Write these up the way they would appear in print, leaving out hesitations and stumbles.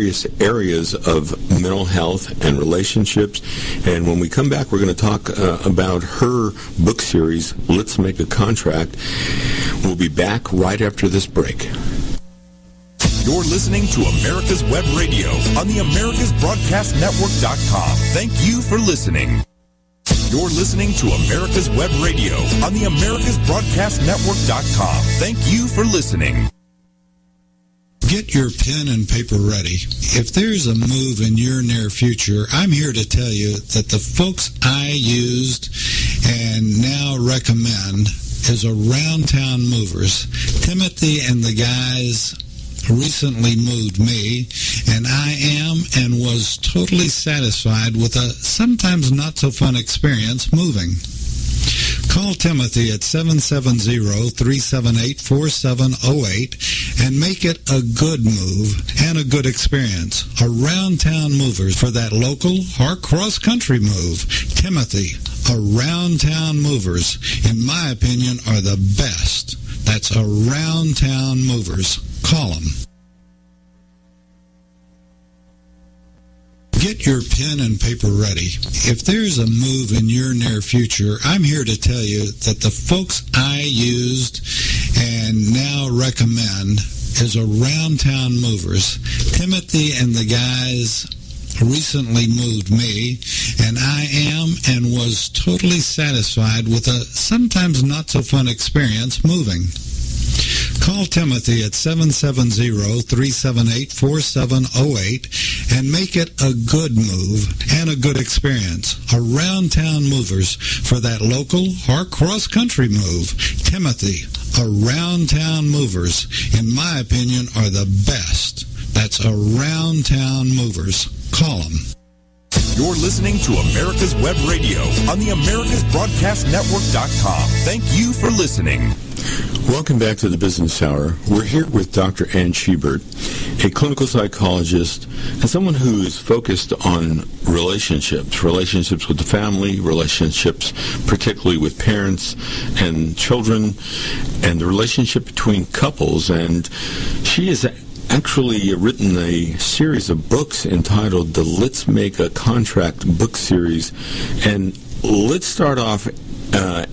various areas of mental health and relationships. And when we come back, we're going to talk about her book series, Let's Make a Contract. We'll be back right after this break. You're listening to America's Web Radio on the AmericasBroadcastNetwork.com. Thank you for listening. You're listening to America's Web Radio on the AmericasBroadcastNetwork.com. Thank you for listening. Get your pen and paper ready. If there's a move in your near future, I'm here to tell you that the folks I used and now recommend is Around Town Movers. Timothy and the guys recently moved me, and I am and was totally satisfied with a sometimes not so fun experience moving. Call Timothy at 770-378-4708 and make it a good move and a good experience. Around Town Movers for that local or cross-country move. Timothy, Around Town Movers, in my opinion, are the best. That's Around Town Movers. Call them. Get your pen and paper ready. If there's a move in your near future, I'm here to tell you that the folks I used and now recommend is Around Town Movers. Timothy and the guys recently moved me, and I am and was totally satisfied with a sometimes not so fun experience moving. Call Timothy at 770-378-4708 and make it a good move and a good experience. Around Town Movers for that local or cross-country move. Timothy, Around Town Movers, in my opinion, are the best. That's Around Town Movers. Call them. You're listening to America's Web Radio on the AmericasBroadcastNetwork.com. Thank you for listening. Welcome back to the Business Hour. We're here with Dr. Ann Schubert, a clinical psychologist and someone who is focused on relationships with the family, relationships particularly with parents and children, and the relationship between couples. And she has actually written a series of books entitled the Let's Make a Contract book series. And let's start off,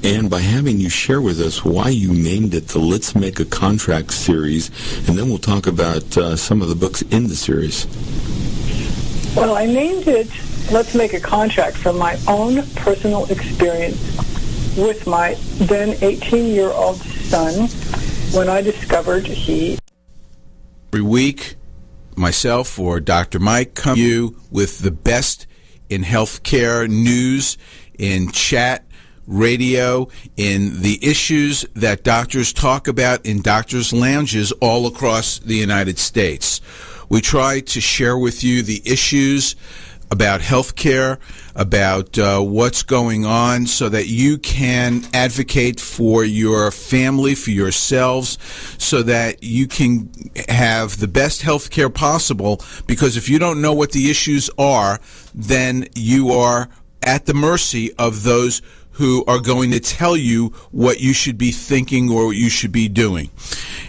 Ann, by having you share with us why you named it the Let's Make a Contract series, and then we'll talk about some of the books in the series. Well, I named it Let's Make a Contract from my own personal experience with my then 18-year-old son when I discovered he... Every week, myself or Dr. Mike come to you with the best in healthcare news, in chat, radio, in the issues that doctors talk about in doctors' lounges all across the United States. We try to share with you the issues about healthcare, about what's going on, so that you can advocate for your family, for yourselves, so that you can have the best healthcare possible. Because if you don't know what the issues are, then you are at the mercy of those who are going to tell you what you should be thinking or what you should be doing.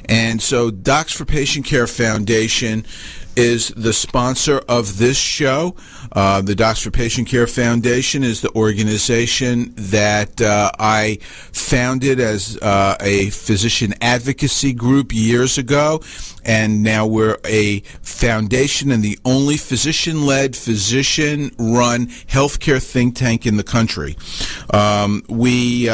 And so Docs for Patient Care Foundation is the sponsor of this show. The Docs for Patient Care Foundation is the organization that I founded as a physician advocacy group years ago, and now we're a foundation and the only physician-led, physician-run healthcare think tank in the country. We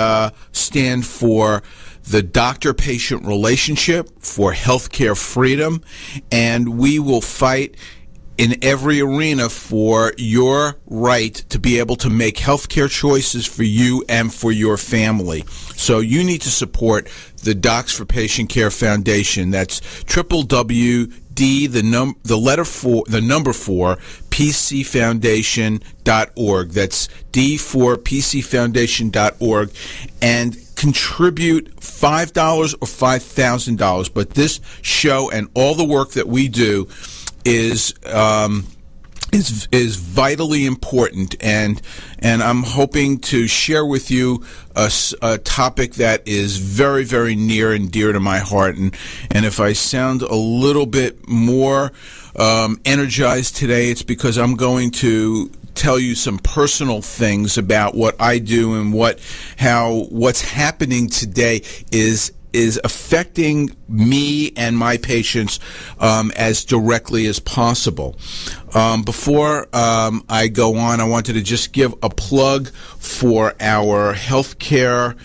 stand for the doctor-patient relationship, for healthcare freedom, and we will fight in every arena for your right to be able to make healthcare choices for you and for your family. So you need to support the Docs for Patient Care Foundation. That's www.d, the number 4, PCFoundation.org. That's D4PCFoundation.org. And contribute $5 or $5,000. But this show and all the work that we do is vitally important, and I'm hoping to share with you a topic that is very, very near and dear to my heart. And if I sound a little bit more energized today, it's because I'm going to tell you some personal things about what I do and what's happening today is affecting me and my patients as directly as possible. Before I go on, I wanted to just give a plug for our healthcare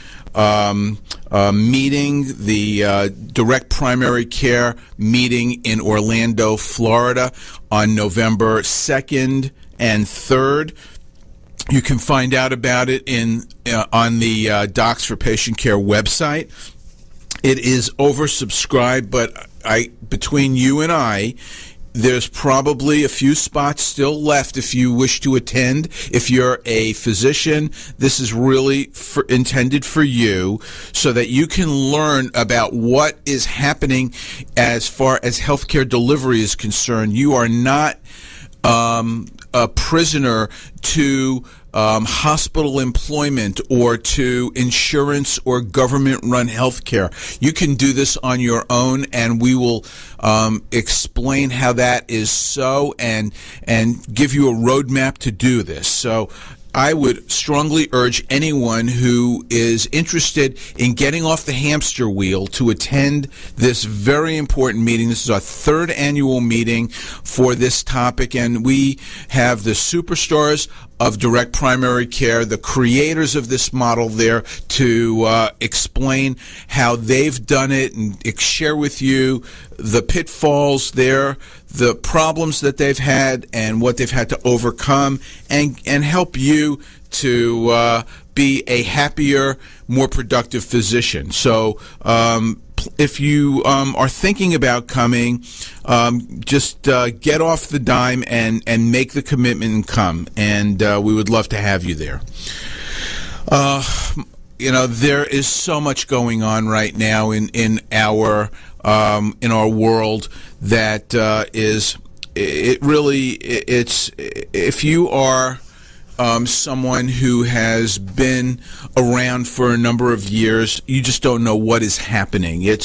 meeting, the Direct Primary Care meeting in Orlando, Florida on November 2nd and 3rd. You can find out about it on the Docs for Patient Care website. It is oversubscribed, but between you and I, there's probably a few spots still left if you wish to attend. If you're a physician, this is really intended for you so that you can learn about what is happening as far as healthcare delivery is concerned. You are not a prisoner to hospital employment or to insurance or government-run healthcare. You can do this on your own, and we will explain how that is so and give you a roadmap to do this. So I would strongly urge anyone who is interested in getting off the hamster wheel to attend this very important meeting. This is our 3rd annual meeting for this topic, and we have the superstars of direct primary care, the creators of this model, there to explain how they've done it and share with you the pitfalls there, the problems that they've had and what they've had to overcome, and help you to be a happier, more productive physician. So if you are thinking about coming, just get off the dime and make the commitment and come. And we would love to have you there. There is so much going on right now in our world that it's if you are someone who has been around for a number of years, you just don't know what is happening. It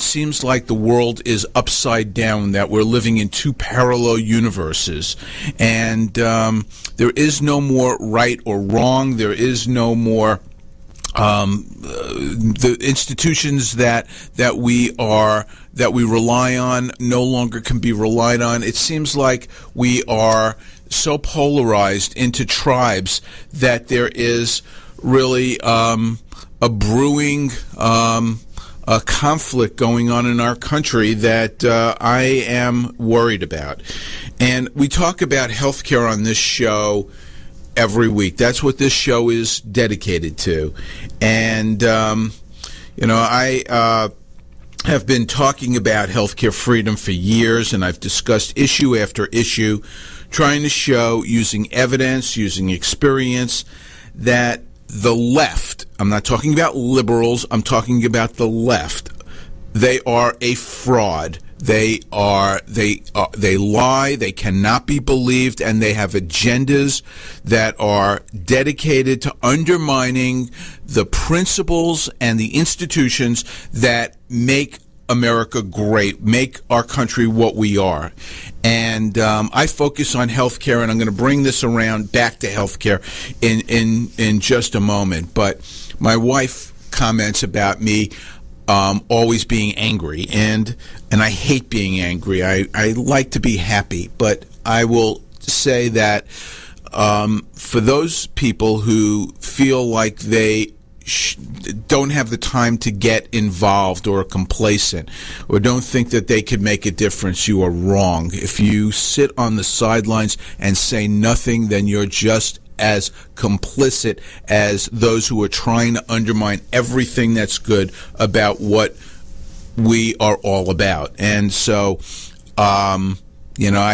seems like the world is upside down, that we're living in 2 parallel universes, and there is no more right or wrong. There is no more the institutions that we rely on no longer can be relied on. It seems like we are so polarized into tribes that there is really a brewing a conflict going on in our country that I am worried about. And we talk about healthcare on this show every week. That's what this show is dedicated to. And, I have been talking about healthcare freedom for years, and I've discussed issue after issue, trying to show, using evidence, using experience, that the left, I'm not talking about liberals, I'm talking about the left, they are a fraud. They lie, they cannot be believed, and they have agendas that are dedicated to undermining the principles and the institutions that make America great, make our country what we are. And I focus on healthcare, and I'm going to bring this around back to healthcare in just a moment. But my wife comments about me always being angry, and I hate being angry. I like to be happy, but I will say that for those people who feel like they don't have the time to get involved or are complacent or don't think that they could make a difference, you are wrong. If you sit on the sidelines and say nothing, then you're just as complicit as those who are trying to undermine everything that's good about what we are all about. And so, I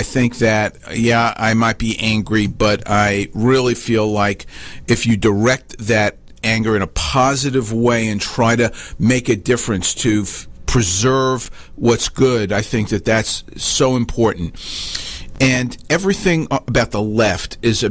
think that, I might be angry, but I really feel like if you direct that anger in a positive way and try to make a difference to preserve what's good, I think that that's so important. And everything about the left is